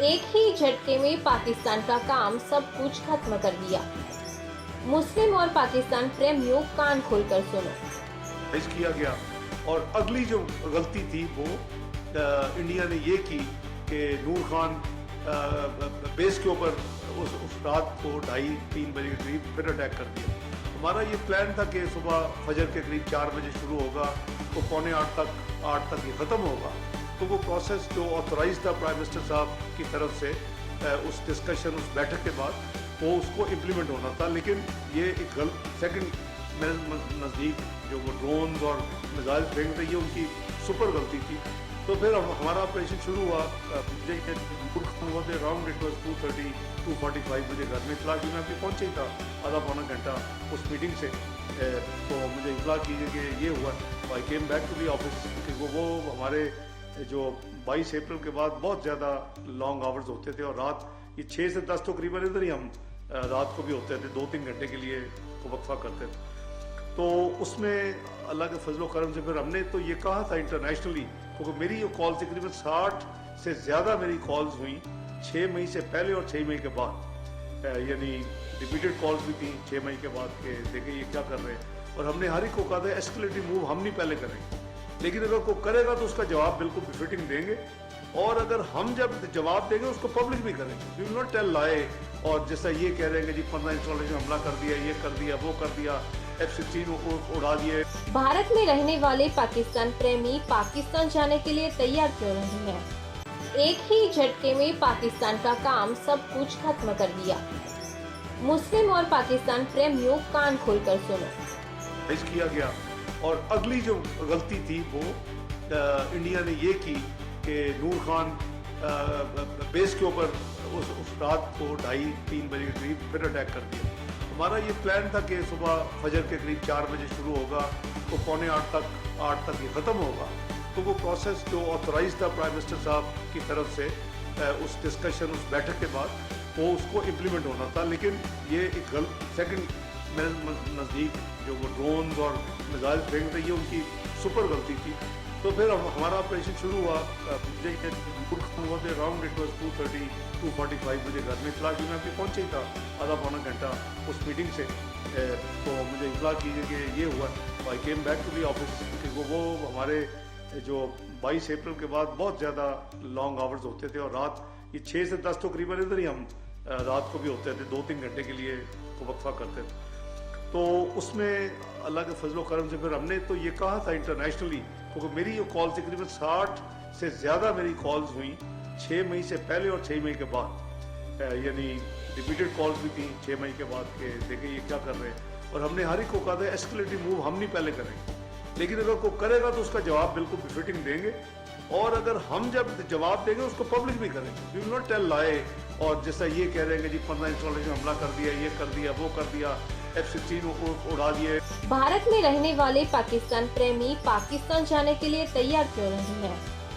एक ही झटके में पाकिस्तान का काम सब कुछ खत्म कर दिया। मुस्लिम और पाकिस्तान प्रेमियों कान खोलकर सुनो। किया गया और अगली जो गलती थी वो इंडिया ने ये की कि नूर खान बेस के ऊपर उस रात को 2:30-3 बजे के करीब फिर अटैक कर दिया। हमारा ये प्लान था कि सुबह फजर के करीब 4 बजे शुरू होगा तो 7:45 तक ये ख़त्म होगा। तो वो प्रोसेस जो ऑथोराइज था प्राइम मिनिस्टर साहब की तरफ से उस डिस्कशन उस बैठक के बाद वो उसको इम्प्लीमेंट होना था, लेकिन ये एक सेकंड मेरे नज़दीक जो वो ड्रोन्स और मिसाइल फेंक रही है उनकी सुपर गलती थी। तो फिर हमारा ऑपरेशन शुरू हुआ। मुझे हुआ थे अराउंड इट वॉज 2:30-2:45 बजे घर में इतला की मैं अभी पहुँचे ही था आधा पौना घंटा उस मीटिंग से। तो मुझे इतला की कि ये हुआ। I came back to the office. वो हमारे जो 22 अप्रैल के बाद बहुत ज़्यादा लॉन्ग आवर्स होते थे और रात ये 6 से 10 तो करीबन इधर ही हम रात को भी होते थे, 2-3 घंटे के लिए वक्फा करते थे। तो उसमें अल्लाह के फजलो करम से फिर हमने तो ये कहा था इंटरनेशनली, क्योंकि मेरी ये कॉल तकरीबन 60 से ज़्यादा मेरी कॉल्स हुई 6 मई से पहले और 6 मई के बाद, यानी रिपीटेड कॉल्स भी थी 6 मई के बाद के देखें ये क्या कर रहे हैं। और हमने हर एक को कहा था एस्केलेटिव मूव हम नहीं पहले करेंगे, लेकिन अगर कोई करेगा तो उसका जवाब बिल्कुल बिफिटिंग देंगे। और अगर हम जब जवाब देंगे उसको पब्लिक भी करेंगे। वी विल नॉट टेल लाए और जैसा ये कह रहे हैं कि जी 15 इंस्टॉलेशन हमला कर दिया, ये कर दिया, वो कर दिया, F-16 उड़ा दिए। भारत में रहने वाले पाकिस्तान प्रेमी पाकिस्तान जाने के लिए तैयार क्यों नहीं है? एक ही झटके में पाकिस्तान का काम सब कुछ खत्म कर दिया। मुस्लिम और पाकिस्तान प्रेमियों कान खोलकर सुनो। किया गया और अगली जो गलती थी वो इंडिया ने ये की कि नूर खान बेस के ऊपर उस रात को 2:30-3 बजे के करीब फिर अटैक कर दिया। हमारा ये प्लान था कि सुबह फजर के करीब 4 बजे शुरू होगा तो 7:45 तक ये ख़त्म होगा। तो वो प्रोसेस जो ऑथोराइज था प्राइम मिनिस्टर साहब की तरफ से उस डिस्कशन उस बैठक के बाद वो उसको इम्प्लीमेंट होना था, लेकिन ये एक सेकंड मेरे नज़दीक जो वो ड्रोन्स और मिसाइल फेंक रही है उनकी सुपर गलती थी। तो फिर हमारा ऑपरेशन शुरू हुआ। मुझे हुआ थे अराउंड इट वॉज 2:30-2:45 बजे घर में इतला की मैं अभी पहुँचे ही था आधा पौना घंटा उस मीटिंग से। तो मुझे इतला की कि ये हुआ। I came back to the office. वो हमारे जो 22 अप्रैल के बाद बहुत ज़्यादा लॉन्ग आवर्स होते थे और रात ये 6 से 10 तो करीबन इधर ही हम रात को भी होते थे, 2-3 घंटे के लिए वक्फा करते थे। तो उसमें अल्लाह के फजलो करम से फिर हमने तो ये कहा था इंटरनेशनली, क्योंकि मेरी ये कॉल तकरीबन 60 से ज़्यादा मेरी कॉल्स हुई 6 मई से पहले और 6 मई के बाद, यानी रिपीटेड कॉल्स भी थी 6 मई के बाद के देखें ये क्या कर रहे हैं। और हमने हर एक को कहा था एस्केलेटिव मूव हम नहीं पहले करेंगे, लेकिन अगर कोई करेगा तो उसका जवाब बिल्कुल बिफिटिंग देंगे। और अगर हम जब जवाब देंगे उसको पब्लिक भी करेंगे। वी विल नॉट टेल लाए और जैसा ये कह रहे हैं कि जी 15 इंस्टॉलेशन हमला कर दिया, ये कर दिया, वो कर दिया, F-16 उड़ा दिए। भारत में रहने वाले पाकिस्तान प्रेमी पाकिस्तान जाने के लिए तैयार क्यों नहीं है?